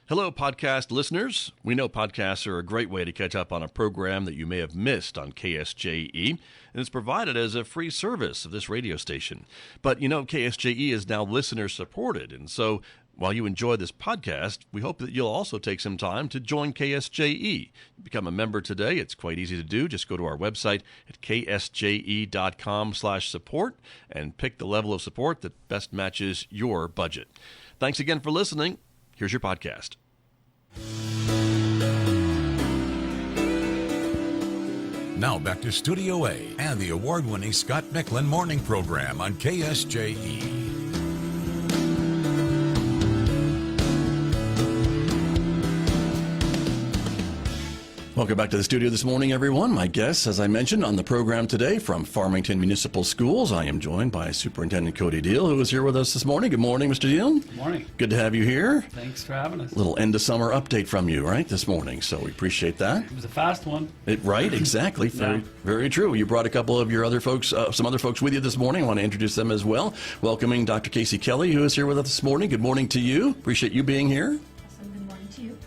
Hello, podcast listeners. We know podcasts are a great way to catch up on a program that you may have missed on KSJE, and it's provided as a free service of this radio station. But you know, KSJE is now listener-supported, and so while you enjoy this podcast, we hope that you'll also take some time to join KSJE. Become a member today. It's quite easy to do. Just go to our website at ksje.com/support and pick the level of support that best matches your budget. Thanks again for listening. Here's your podcast. Now back to Studio A and the award-winning Scott Michlin morning program on KSJE. Welcome back to the studio this morning, everyone. My guests, as I mentioned, on the program today from Farmington Municipal Schools, I am joined by Superintendent Cody Diehl, who is here with us this morning. Good morning, Mr. Diehl. Good morning. Good to have you here. Thanks for having us. A little end-of-summer update from you, right, this morning, so we appreciate that. It was a fast one. Right, exactly. Very true. You brought a couple of your other folks, some other folks with you this morning. I want to introduce them as well. Welcoming Dr. Casey Kelly, who is here with us this morning. Good morning to you. Appreciate you being here.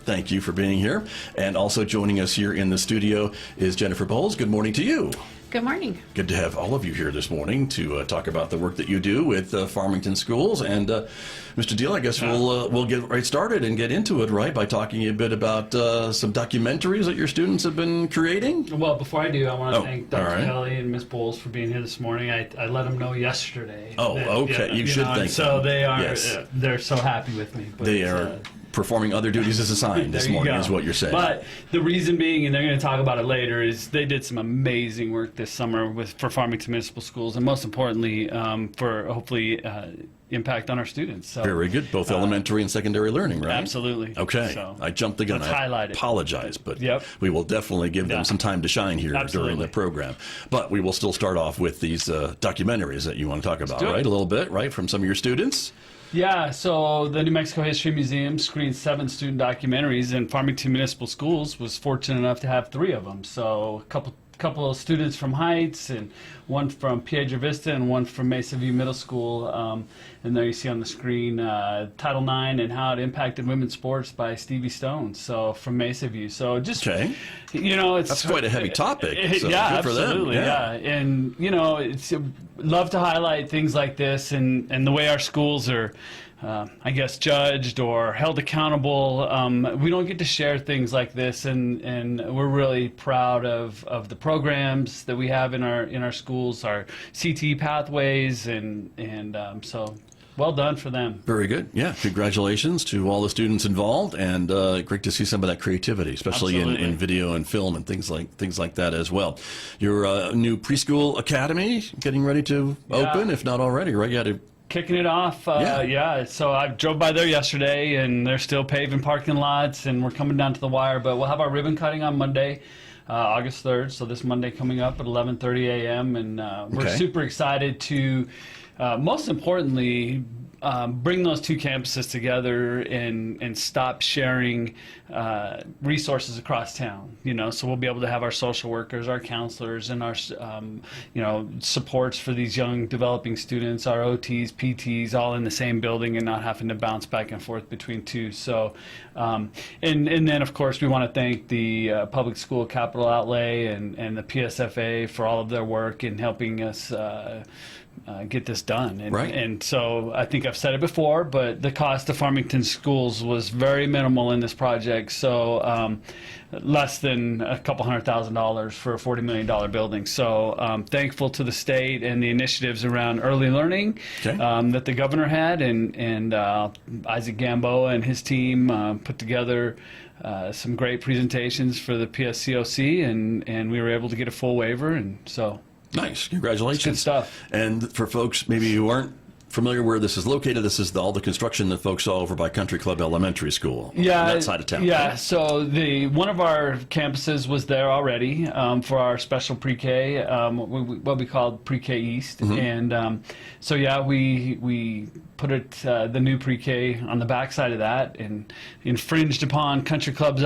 Thank you for being here. And also joining us here in the studio is Jennifer Bowles. Good morning to you. Good morning. Good to have all of you here this morning to talk about the work that you do with Farmington Schools. And Mr. Diehl, I guess we'll get right started and get into it, right, by talking a bit about some documentaries that your students have been creating. Well, before I do, I want to thank Dr. Kelly and Ms. Bowles for being here this morning. I let them know yesterday. Oh, that, okay. You should thank them. So they are, yes. They're so happy with me. But they are performing other duties as assigned this morning is what you're saying. But the reason being, and they're going to talk about it later, is they did some amazing work this summer for Farmington Municipal Schools, and most importantly, for hopefully impact on our students. So, very good. Both elementary and secondary learning, right? Absolutely. Okay. So, I jumped the gun. I apologize, but we will definitely give them some time to shine here during the program. But we will still start off with these documentaries that you want to talk about, right? A little bit, right, from some of your students? Yeah, so the New Mexico History Museum screened 7 student documentaries, and Farmington Municipal Schools was fortunate enough to have 3 of them. So a couple of students from Heights, and one from Piedra Vista, and one from Mesa View Middle School. And there you see on the screen Title IX and How It Impacted Women's Sports by Stevie Stone. So from Mesa View. So just you know, that's quite a heavy topic. So yeah, good for them. Absolutely. Yeah, and you know, it's love to highlight things like this and the way our schools are. I guess judged or held accountable. We don't get to share things like this, and we're really proud of the programs that we have in our schools, our CTE pathways, and so well done for them. Very good. Yeah, congratulations to all the students involved, and great to see some of that creativity, especially in video and film and things like that as well. Your new preschool academy getting ready to open, if not already, right? Yeah. Kicking it off, so I drove by there yesterday, and they're still paving parking lots, and we're coming down to the wire, but we'll have our ribbon cutting on Monday, August 3rd, so this Monday coming up at 11:30 a.m., and we're super excited to, most importantly, bring those 2 campuses together and stop sharing resources across town. You know, so we'll be able to have our social workers, our counselors, and our supports for these young developing students, our OTs, PTs, all in the same building and not having to bounce back and forth between 2. So, and then of course we want to thank the Public School Capital Outlay and the PSFA for all of their work in helping us get this done. And so I think I've said it before, but the cost of Farmington Schools was very minimal in this project. So less than a couple $100,000 for a $40 million building. So thankful to the state and the initiatives around early learning that the governor had, and Isaac Gamboa and his team put together some great presentations for the PSCOC, and we were able to get a full waiver, and so. Nice. Congratulations. Good stuff. And for folks maybe who aren't familiar where this is located, this is all the construction that folks saw over by Country Club Elementary School on that side of town. Yeah, right? So one of our campuses was there already for our special pre-K, what we called Pre-K East. And so, yeah, we put the new pre-K on the backside of that and infringed upon Country Club's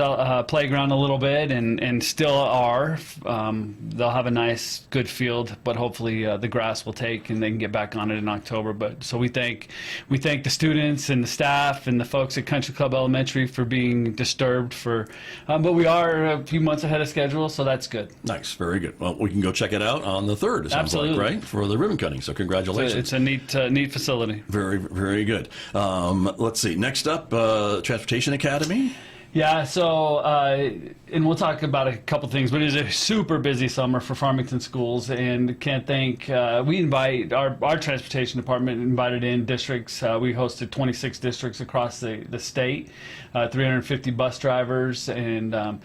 playground a little bit, and still are. They'll have a nice, good field, but hopefully the grass will take and they can get back on it in October. But good. So we thank the students and the staff and the folks at Country Club Elementary for being disturbed but we are a few months ahead of schedule, so that's good. Nice, very good. Well, we can go check it out on the 3rd, it sounds Absolutely. like, right? For the ribbon cutting, so congratulations. It's a neat facility. Very, very good. Let's see, next up, Transportation Academy. Yeah, so, and we'll talk about a couple things, but it is a super busy summer for Farmington schools, and can't thank, we invite, our transportation department invited in districts. We hosted 26 districts across the state, 350 bus drivers, and,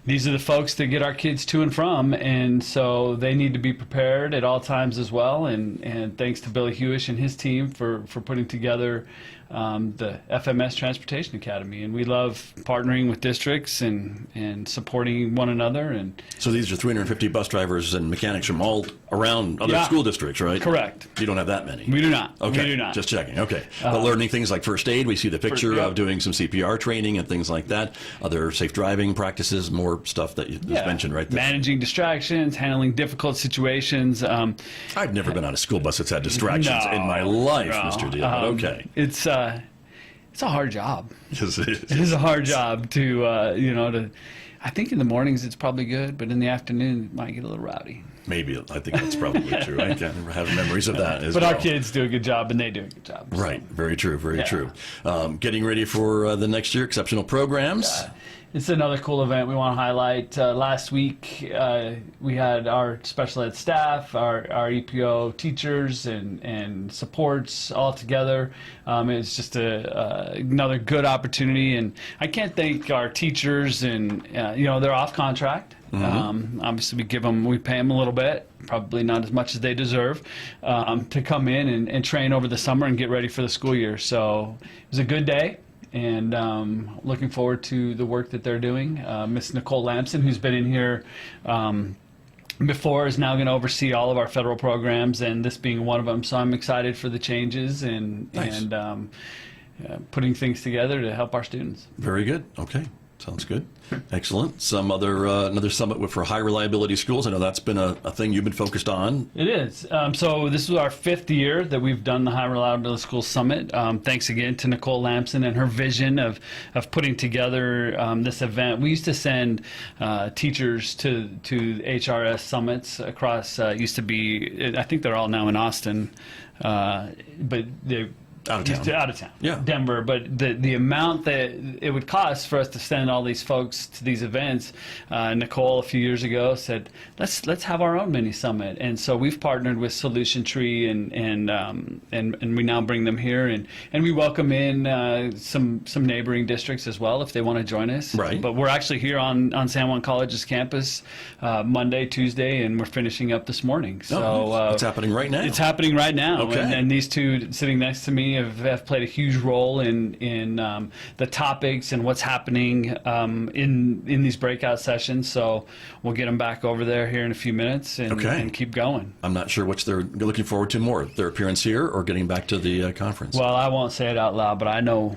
these are the folks that get our kids to and from, and so they need to be prepared at all times as well, and thanks to Billy Hewish and his team for putting together the FMS Transportation Academy, and we love partnering with districts and supporting one another. And so these are 350 bus drivers and mechanics from all around other school districts, right? Correct. You don't have that many. We do not. Okay. We do not. Just checking. Okay. But learning things like first aid, we see the picture of doing some CPR training and things like that. Other safe driving practices, more stuff that you just mentioned right there. Managing distractions, handling difficult situations. I've never been on a school bus that's had distractions in my life, Mr. Diehl. Okay. It's a hard job. Yes, it is. It is a hard job to I think in the mornings it's probably good, but in the afternoon it might get a little rowdy. Maybe. I think that's probably true. I can't have memories of that as but well. Our kids do a good job, and they do a good job. So. Right. Very true. Very true. Getting ready for the next year, exceptional programs. It's another cool event we want to highlight. Last week, we had our special ed staff, our EPO teachers, and supports all together. It's just another good opportunity, and I can't thank our teachers, and they're off contract. Obviously, we pay them a little bit, probably not as much as they deserve, to come in and train over the summer and get ready for the school year. So it was a good day. And looking forward to the work that they're doing. Miss Nicole Lamson, who's been in here before, is now going to oversee all of our federal programs, and this being one of them. So I'm excited for the changes and putting things together to help our students. Very good. Okay. Sounds good. Excellent. Some other another summit for high reliability schools. I know that's been a thing you've been focused on. It is. So this is our 5th year that we've done the High Reliability Schools Summit. Thanks again to Nicole Lamson and her vision of putting together this event. We used to send teachers to HRS summits across. Used to be, I think they're all now in Austin, but they. Out of town. Yeah. Denver. But the amount that it would cost for us to send all these folks to these events, Nicole a few years ago said, let's have our own mini summit. And so we've partnered with Solution Tree and we now bring them here and we welcome in some neighboring districts as well if they want to join us. Right. But we're actually here on San Juan College's campus Monday, Tuesday, and we're finishing up this morning. So it's happening right now. It's happening right now. Okay. And these two sitting next to me have played a huge role in the topics and what's happening in these breakout sessions. So we'll get them back over there here in a few minutes and keep going. I'm not sure which they're looking forward to more, their appearance here or getting back to the conference. Well, I won't say it out loud, but I know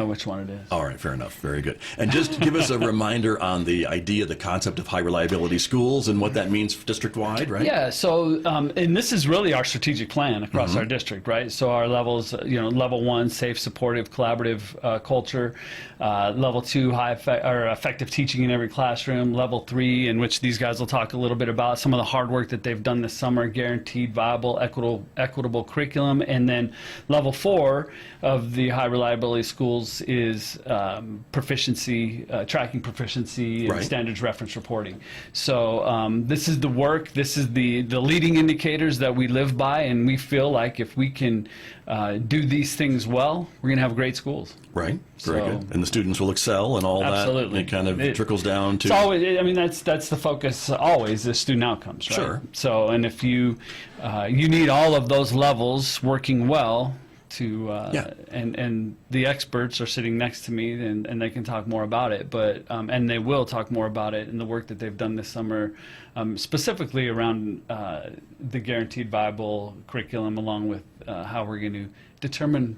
which one it is. All right, fair enough. Very good. And just give us a reminder on the idea, the concept of high reliability schools and what that means district-wide, right? Yeah, so, and this is really our strategic plan across our district, right? So our levels, level 1, safe, supportive, collaborative culture. Level 2, effective teaching in every classroom. Level 3, in which these guys will talk a little bit about some of the hard work that they've done this summer, guaranteed, viable, equitable curriculum. And then level 4 of the high reliability schools is proficiency, tracking proficiency and standards reference reporting. So this is the work, this is the leading indicators that we live by, and we feel like if we can do these things well, we're going to have great schools. Right. Very good. And the students will excel and all that. Absolutely. It kind of trickles down to... It's always, I mean, that's the focus always, is student outcomes, right? Sure. So, and if you need all of those levels working well to... And the experts are sitting next to me and they can talk more about it, but and they will talk more about it in the work that they've done this summer, specifically around the guaranteed viable curriculum, along with how we're going to determine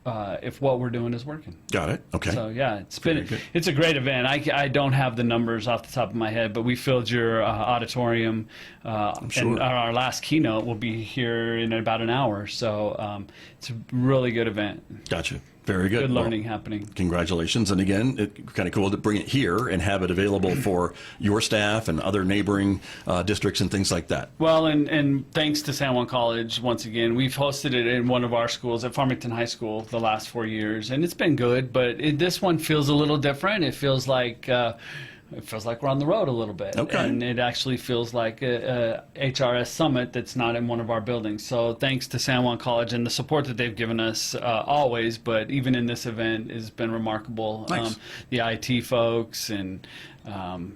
if what we're doing is working. Got it. Okay. So yeah, it's a great event. I don't have the numbers off the top of my head, but we filled your auditorium, I'm sure. and our last keynote will be here in about an hour. So it's a really good event. Gotcha. Very good. Good learning happening. Congratulations. And again, it's kind of cool to bring it here and have it available for your staff and other neighboring districts and things like that. Well, and thanks to San Juan College, once again, we've hosted it in one of our schools at Farmington High School the last 4 years, and it's been good, but this one feels a little different. It feels like we're on the road a little bit. Okay. And it actually feels like a HRS summit that's not in one of our buildings. So thanks to San Juan College and the support that they've given us always, but even in this event has been remarkable. Nice. The IT folks and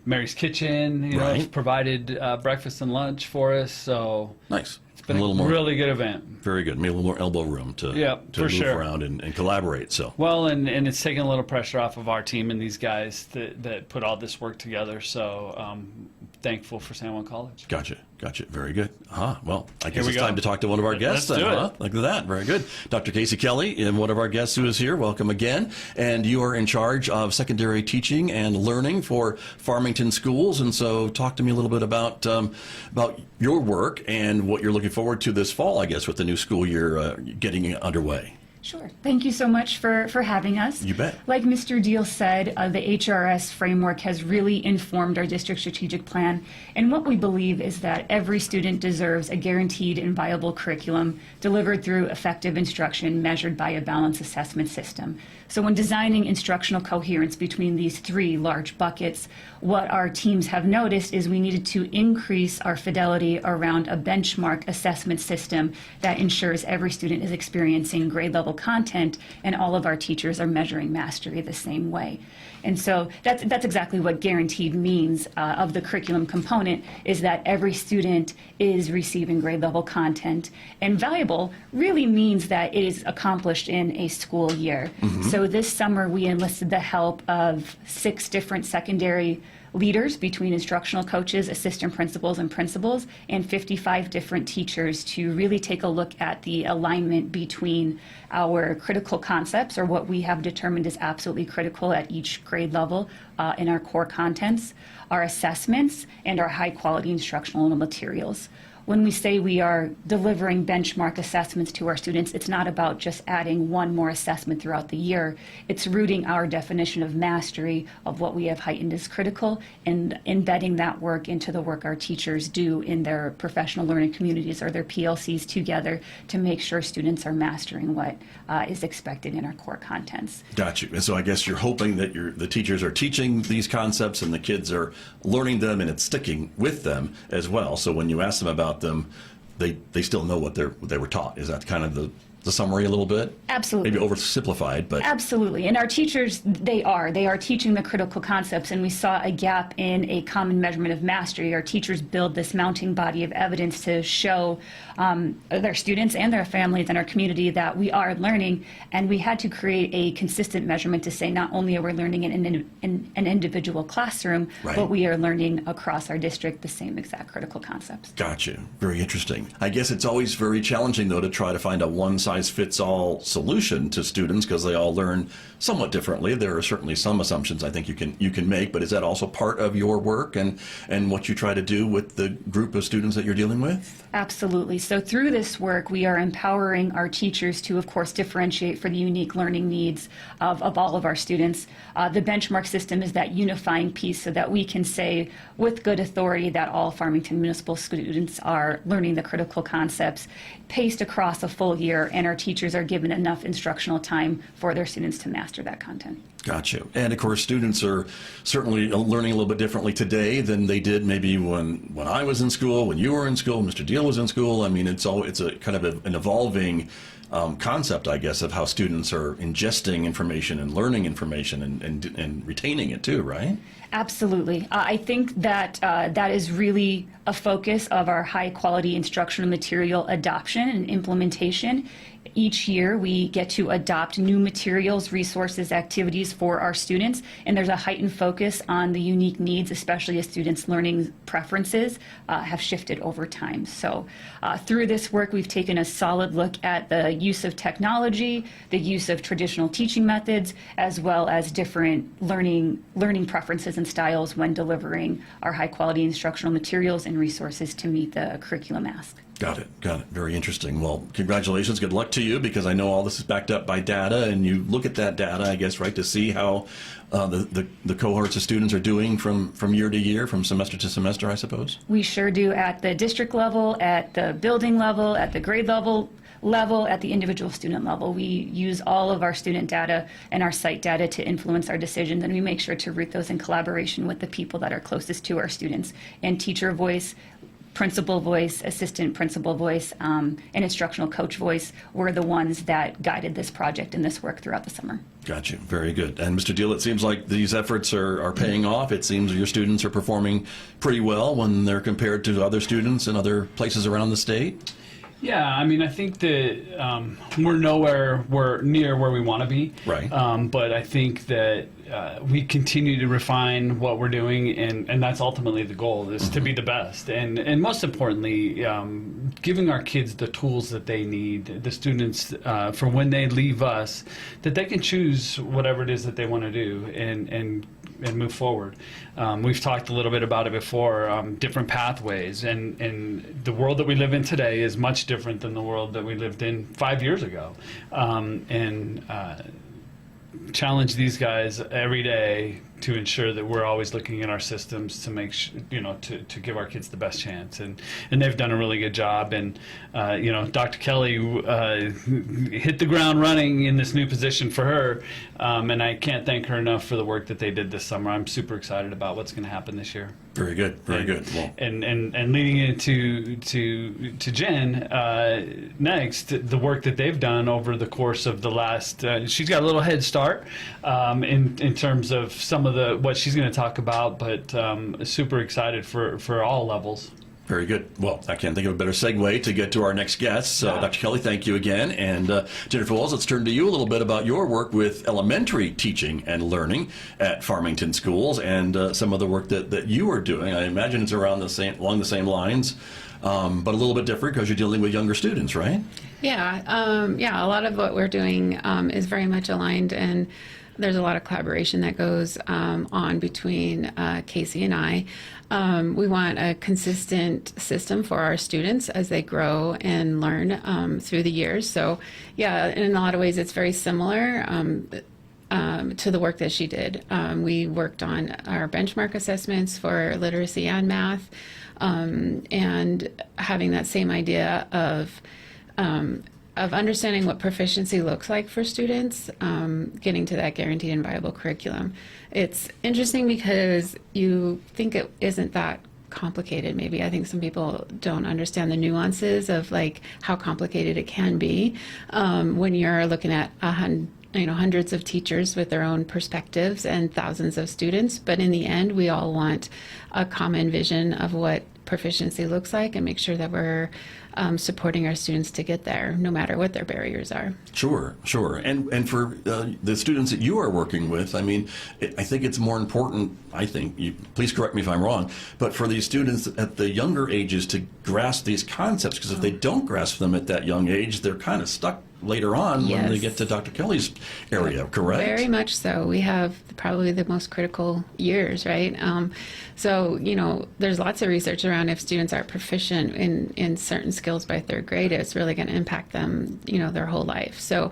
Mary's Kitchen, you know, Right. has provided breakfast and lunch for us. So Nice. it's been a little a more, really good event. very good. Maybe a little more elbow room to for move sure. around and collaborate. So Well, and it's taken a little pressure off of our team and these guys that put all this work together. So thankful for San Juan College. Gotcha. Very good. Well, I guess we it's go. time to talk to one of our guests. Let's then, do it. Look at that. Very good. Dr. Casey Kelly, and one of our guests who is here. Welcome again. And you are in charge of secondary teaching and learning for Farmington schools. And so talk to me a little bit about your work and what you're looking forward to this fall, I guess, with the new school year getting underway. Sure. Thank you so much for having us. You bet. Like Mr. Diehl said, the HRS framework has really informed our district strategic plan. And what we believe is that every student deserves a guaranteed and viable curriculum delivered through effective instruction measured by a balanced assessment system. So when designing instructional coherence between these three large buckets, what our teams have noticed is we needed to increase our fidelity around a benchmark assessment system that ensures every student is experiencing grade level content and all of our teachers are measuring mastery the same way. And so that's exactly what guaranteed means of the curriculum component, is that every student is receiving grade level content. And valuable really means that it is accomplished in a school year. Mm-hmm. So this summer we enlisted the help of 6 different secondary leaders between instructional coaches, assistant principals, and principals, and 55 different teachers to really take a look at the alignment between our critical concepts, or what we have determined is absolutely critical at each grade level in our core contents, our assessments, and our high-quality instructional materials. When we say we are delivering benchmark assessments to our students, it's not about just adding one more assessment throughout the year. It's rooting our definition of mastery of what we have heightened as critical and embedding that work into the work our teachers do in their professional learning communities or their PLCs together to make sure students are mastering what is expected in our core contents. Got you. And so I guess you're hoping that the teachers are teaching these concepts and the kids are learning them and it's sticking with them as well. So when you ask them about them, they still know what they were taught. Is that kind of the summary a little bit? Absolutely. Maybe oversimplified, but absolutely. And our teachers, they are teaching the critical concepts, and we saw a gap in a common measurement of mastery. Our teachers build this mounting body of evidence to show their students and their families and our community that we are learning, and we had to create a consistent measurement to say not only are we learning in an individual classroom, right, but we are learning across our district the same exact critical concepts. Gotcha. Very interesting. I guess it's always very challenging, though, to try to find a one-size-fits-all solution to students because they all learn somewhat differently. There are certainly some assumptions I think you can make, but is that also part of your work and what you try to do with the group of students that you're dealing with? Absolutely. So through this work, we are empowering our teachers to, of course, differentiate for the unique learning needs of all of our students. The benchmark system is that unifying piece so that we can say with good authority that all Farmington municipal students are learning the critical concepts paced across a full year, and our teachers are given enough instructional time for their students to master that content. Gotcha. And of course, students are certainly learning a little bit differently today than they did maybe when I was in school, when you were in school, Mr. Diehl was in school. I mean, it's a kind of an evolving concept, I guess, of how students are ingesting information and learning information and retaining it too, right? Absolutely. I think that that is really a focus of our high quality instructional material adoption and implementation. Each year, we get to adopt new materials, resources, activities for our students, and there's a heightened focus on the unique needs, especially as students' learning preferences have shifted over time. So through this work, we've taken a solid look at the use of technology, the use of traditional teaching methods, as well as different learning preferences and styles when delivering our high-quality instructional materials and resources to meet the curriculum ask. Got it. Very interesting. Well, congratulations. Good luck to you, because I know all this is backed up by data, and you look at that data, I guess, right, to see how the cohorts of students are doing from year to year, from semester to semester, I suppose? We sure do, at the district level, at the building level, at the grade level, at the individual student level. We use all of our student data and our site data to influence our decisions, and we make sure to root those in collaboration with the people that are closest to our students. And teacher voice, principal voice, assistant principal voice, and instructional coach voice were the ones that guided this project and this work throughout the summer. Got you. Very good. And Mr. Diehl, it seems like these efforts are paying off. It seems your students are performing pretty well when they're compared to other students in other places around the state. Yeah, I mean, I think that we're nowhere near where we want to be. Right. But I think that we continue to refine what we're doing, and that's ultimately the goal, is to be the best. And most importantly, giving our kids the tools that they need, the students, for when they leave us, that they can choose whatever it is that they want to do and move forward. We've talked a little bit about it before, different pathways, and the world that we live in today is much different than the world that we lived in 5 years ago. Challenge these guys every day to ensure that we're always looking at our systems to make sure, to give our kids the best chance, and they've done a really good job. And Dr. Kelly hit the ground running in this new position for her, and I can't thank her enough for the work that they did this summer. I'm super excited about what's going to happen this year. Very good. Well, and leading into to Jen next, the work that they've done over the course of the last, she's got a little head start in terms of some of what she's going to talk about, but super excited for all levels. Very good. Well, I can't think of a better segue to get to our next guest. So, Yeah. Dr. Kelly, thank you again. And Jennifer Wells, let's turn to you a little bit about your work with elementary teaching and learning at Farmington Schools, and some of the work that you are doing. I imagine it's along the same lines, but a little bit different because you're dealing with younger students, right? Yeah, a lot of what we're doing is very much aligned, and there's a lot of collaboration that goes on between Casey and I. We want a consistent system for our students as they grow and learn through the years. So, yeah, in a lot of ways, it's very similar to the work that she did. We worked on our benchmark assessments for literacy and math, and having that same idea of understanding what proficiency looks like for students, getting to that guaranteed and viable curriculum. It's interesting because you think it isn't that complicated. Maybe I think some people don't understand the nuances of like how complicated it can be when you're looking at hundreds of teachers with their own perspectives and thousands of students. But in the end, we all want a common vision of what proficiency looks like and make sure that we're supporting our students to get there, no matter what their barriers are. Sure. And for the students that you are working with, I mean, I think it's more important, please correct me if I'm wrong, but for these students at the younger ages to grasp these concepts, because if they don't grasp them at that young age, they're kind of stuck later on when they get to Dr. Kelly's area, correct? Very much so. We have probably the most critical years, right? So, there's lots of research around if students are proficient in certain skills by third grade, it's really going to impact them, their whole life. So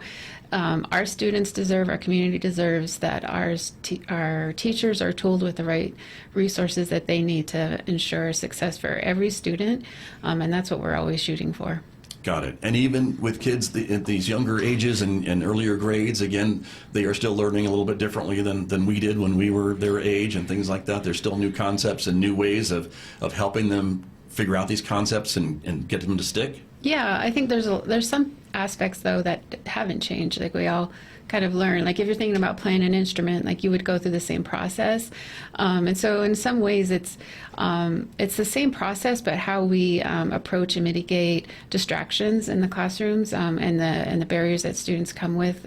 our students deserve, our community deserves that our teachers are tooled with the right resources that they need to ensure success for every student, and that's what we're always shooting for. Got it. And even with kids at these younger ages and earlier grades, again, they are still learning a little bit differently than we did when we were their age and things like that. There's still new concepts and new ways of helping them figure out these concepts and get them to stick. Yeah, I think there's some aspects though that haven't changed. Like we all kind of learn. Like if you're thinking about playing an instrument, like you would go through the same process. And so in some ways it's the same process, but how we approach and mitigate distractions in the classrooms and the barriers that students come with.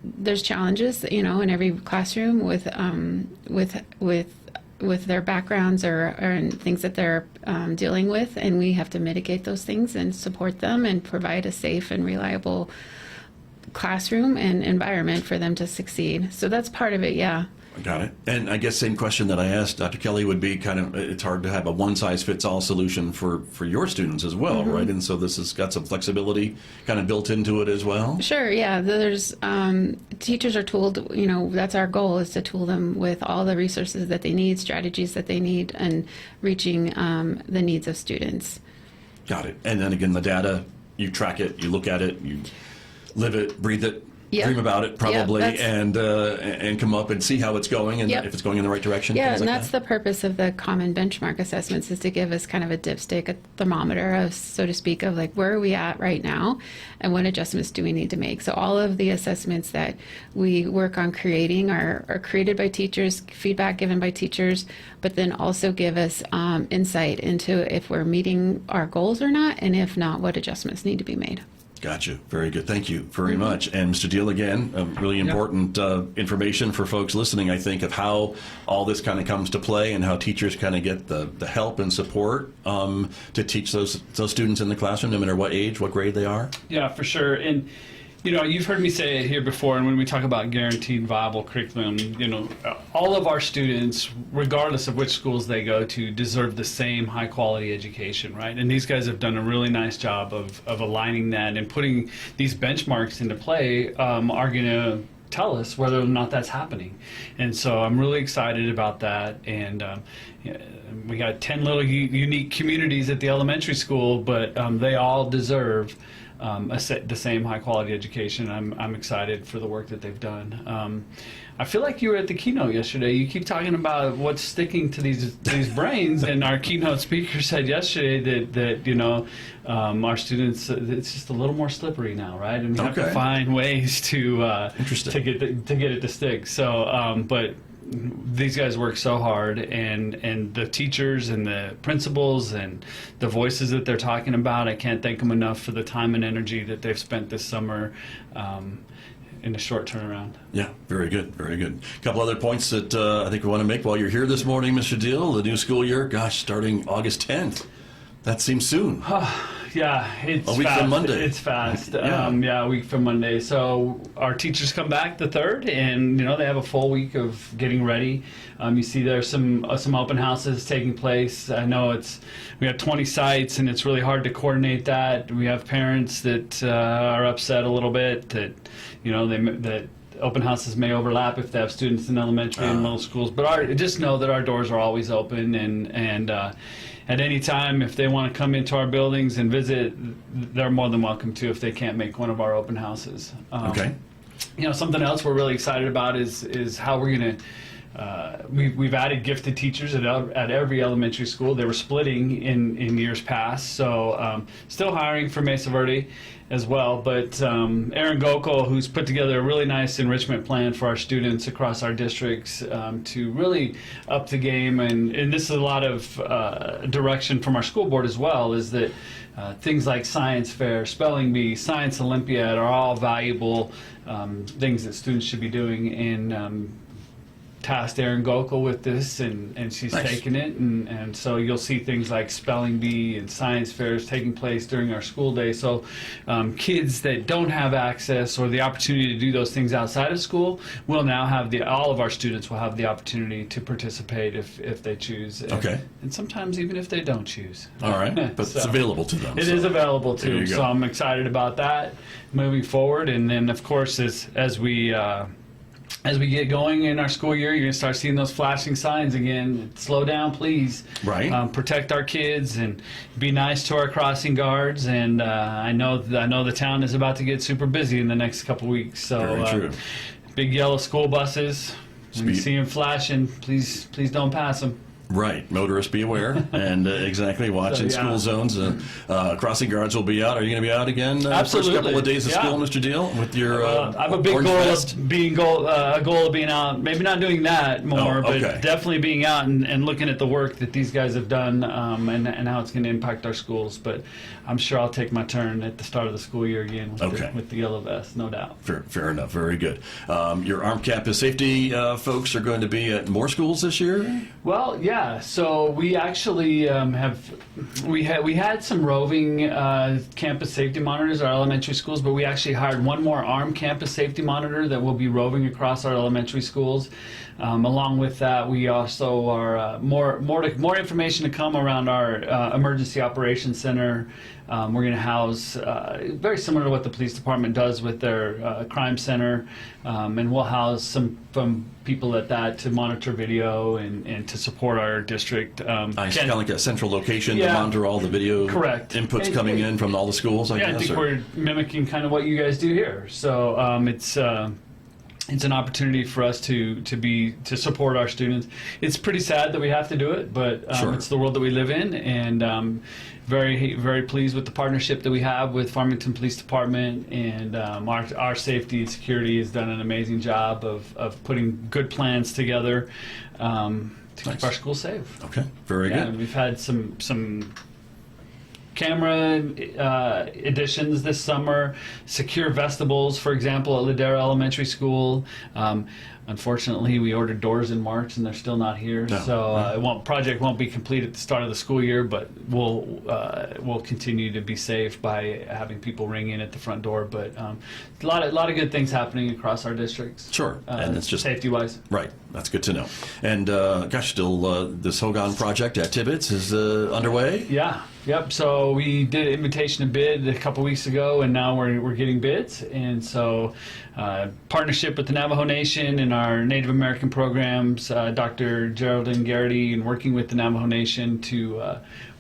There's challenges, in every classroom with their backgrounds or things that they're dealing with, and we have to mitigate those things and support them and provide a safe and reliable classroom and environment for them to succeed. So that's part of it, yeah. Got it. And I guess same question that I asked Dr. Kelly would be it's hard to have a one-size-fits-all solution for your students as well, right? And so this has got some flexibility kind of built into it as well? Sure, yeah. There's teachers are tooled, that's our goal, is to tool them with all the resources that they need, strategies that they need, and reaching the needs of students. Got it. And then again, the data, you track it, you look at it, you live it, breathe it, dream about it probably, and come up and see how it's going and if it's going in the right direction. Yeah, and that's the purpose of the common benchmark assessments, is to give us kind of a dipstick, a thermometer, of, so to speak, of like where are we at right now and what adjustments do we need to make. So all of the assessments that we work on creating are created by teachers, feedback given by teachers, but then also give us insight into if we're meeting our goals or not, and if not, what adjustments need to be made. Gotcha. Very good. Thank you very much. And Mr. Diehl, again, really important information for folks listening, I think, of how all this kind of comes to play and how teachers kind of get the help and support to teach those students in the classroom, no matter what age, what grade they are. Yeah, for sure. And you've heard me say it here before, and when we talk about guaranteed viable curriculum, all of our students, regardless of which schools they go to, deserve the same high quality education, right? And these guys have done a really nice job of aligning that and putting these benchmarks into play, are going to tell us whether or not that's happening. And so I'm really excited about that. And we got 10 little unique communities at the elementary school, but they all deserve the same high quality education. I'm excited for the work that they've done. I feel like you were at the keynote yesterday. You keep talking about what's sticking to these brains, and our keynote speaker said yesterday that our students, it's just a little more slippery now, right? And we have to find ways to get it to stick. So, but these guys work so hard, and the teachers and the principals and the voices that they're talking about, I can't thank them enough for the time and energy that they've spent this summer in a short turnaround. Yeah, very good, very good. A couple other points that I think we want to make while you're here this morning, Mr. Diehl. The new school year, starting August 10th. That seems soon. Yeah, it's a week fast. from Monday. It's fast. Yeah. A week from Monday. So our teachers come back the 3rd, and they have a full week of getting ready. You see there's some open houses taking place. I know we have 20 sites, and it's really hard to coordinate that. We have parents that are upset a little bit that that open houses may overlap if they have students in elementary and middle schools. But just know that our doors are always open, and at any time, if they want to come into our buildings and visit, they're more than welcome to if they can't make one of our open houses. Something else we're really excited about is how we're going to. We've added gifted teachers at every elementary school. They were splitting in years past, so still hiring for Mesa Verde as well. But Aaron Gokul, who's put together a really nice enrichment plan for our students across our districts to really up the game, and this is a lot of direction from our school board as well, is that things like science fair, spelling bee, science olympiad are all valuable things that students should be doing, and tasked Aaron Gokul with this, and she's taken it, and so you'll see things like spelling bee and science fairs taking place during our school day. So kids that don't have access or the opportunity to do those things outside of school will now have all of our students will have the opportunity to participate if they choose. And sometimes even if they don't choose. All right, but it's available to them. It is available to them, so I'm excited about that moving forward. And then of course as we get going in our school year, you're going to start seeing those flashing signs again. Slow down, please. Right. Protect our kids and be nice to our crossing guards. And I know the town is about to get super busy in the next couple weeks. So very true. Big yellow school buses. When you see them flashing, please don't pass them. Right. Motorists be aware. And exactly, watching school zones. Crossing guards will be out. Are you going to be out again the first couple of days of school, Mr. Diehl, with your I have a big goal of being out. Maybe not doing that more, but definitely being out and looking at the work that these guys have done and how it's going to impact our schools. But I'm sure I'll take my turn at the start of the school year again with the yellow vest, no doubt. Fair enough. Very good. Your Armed Campus Safety folks are going to be at more schools this year? Well, yeah. So we actually we had some roving campus safety monitors at our elementary schools, but we actually hired one more armed campus safety monitor that will be roving across our elementary schools. Along with that, we also are more information to come around our emergency operations center. We're going to house very similar to what the police department does with their crime center, and we'll house some people at that to monitor video and to support our district. Nice, kind of like a central location to monitor all the video inputs coming in from all the schools, I guess? I think we're mimicking kind of what you guys do here. So it's an opportunity for us to support our students. It's pretty sad that we have to do it, but it's the world that we live in, and very, very pleased with the partnership that we have with Farmington Police Department, and our safety and security has done an amazing job of putting good plans together to keep our schools safe. Okay, very good. We've had some camera additions this summer, secure vestibules, for example, at Ladera Elementary School. Unfortunately, we ordered doors in March, and they're still not here. Project won't be complete at the start of the school year, but we'll continue to be safe by having people ring in at the front door. But a lot of good things happening across our districts. Sure, and it's just safety-wise. Right, that's good to know. And still this Hogan project at Tibbetts is underway. Yeah. Yep. So we did an invitation to bid a couple weeks ago, and now we're getting bids. And so, partnership with the Navajo Nation and our Native American programs, Dr. Geraldine Garrity, and working with the Navajo Nation to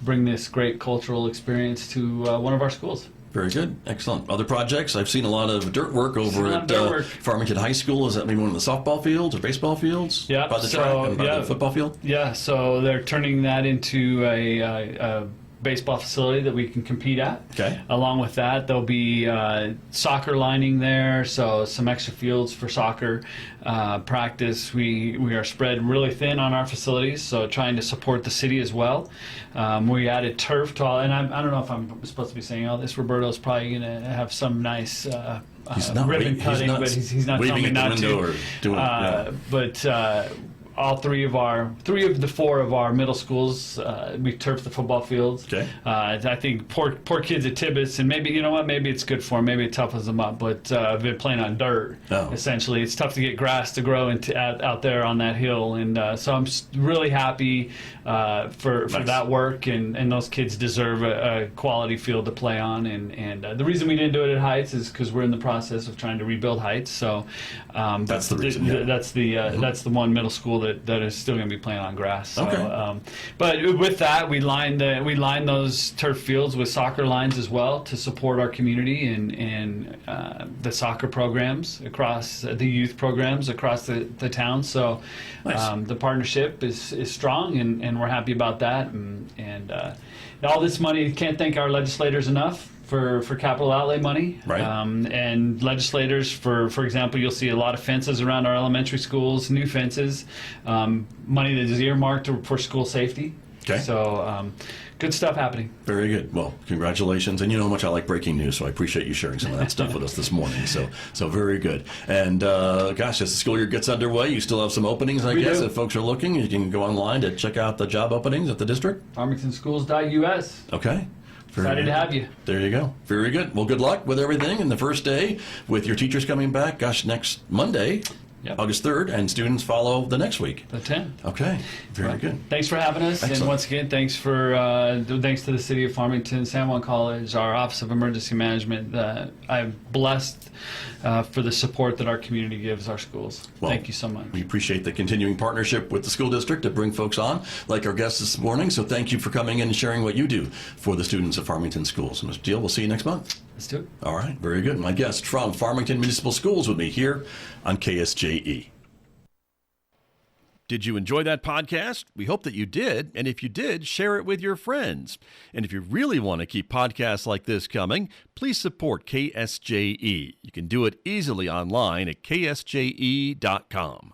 bring this great cultural experience to one of our schools. Very good. Excellent. Other projects? I've seen a lot of dirt work over at Farmington High School. Is that maybe one of the softball fields or baseball fields? Yeah. By the track and by the football field? Yeah. So they're turning that into a baseball facility that we can compete at. Okay. Along with that, there'll be soccer lining there, so some extra fields for soccer practice. We are spread really thin on our facilities, so trying to support the city as well. We added turf to all, and I don't know if I'm supposed to be saying all this. Roberto's probably going to have some nice ribbon cutting, but he's not telling me not to. Or doing, but all three of the four of our middle schools, we turfed the football fields. Okay. I think poor kids at Tibbetts, and maybe it's good for them. Maybe it toughens them up. But they've been playing on dirt. Essentially, it's tough to get grass to grow out there on that hill, and so I'm really happy for that work. And those kids deserve a quality field to play on. And the reason we didn't do it at Heights is because we're in the process of trying to rebuild Heights. So that's the reason. That's the one middle school that is still going to be playing on grass. So, okay. But with that, we lined those turf fields with soccer lines as well to support our community and the soccer programs across the youth programs across the town. So nice. The partnership is strong, and we're happy about that. And all this money, can't thank our legislators enough for capital outlay money. Right. And legislators, for example, you'll see a lot of fences around our elementary schools, new fences, money that is earmarked for school safety. Okay. So good stuff happening. Very good. Well, congratulations. And you know how much I like breaking news, so I appreciate you sharing some of that stuff with us this morning. So very good. And as the school year gets underway, you still have some openings, I guess, if folks are looking. You can go online to check out the job openings at the district. FarmingtonSchools.us. Okay. Excited to have you. There you go. Very good. Well, good luck with everything in the first day with your teachers coming back. Next Monday, August 3rd, and students follow the next week. The 10th. Okay. Very good. Thanks for having us. Excellent. And once again, thanks to the City of Farmington, San Juan College, our Office of Emergency Management. I'm blessed for the support that our community gives our schools. Well, thank you so much. We appreciate the continuing partnership with the school district to bring folks on, like our guests this morning. So thank you for coming in and sharing what you do for the students of Farmington Schools. Mr. Diehl, we'll see you next month. Let's do it. All right. Very good. My guest from Farmington Municipal Schools with me here on KSJE. Did you enjoy that podcast? We hope that you did. And if you did, share it with your friends. And if you really want to keep podcasts like this coming, please support KSJE. You can do it easily online at ksje.com.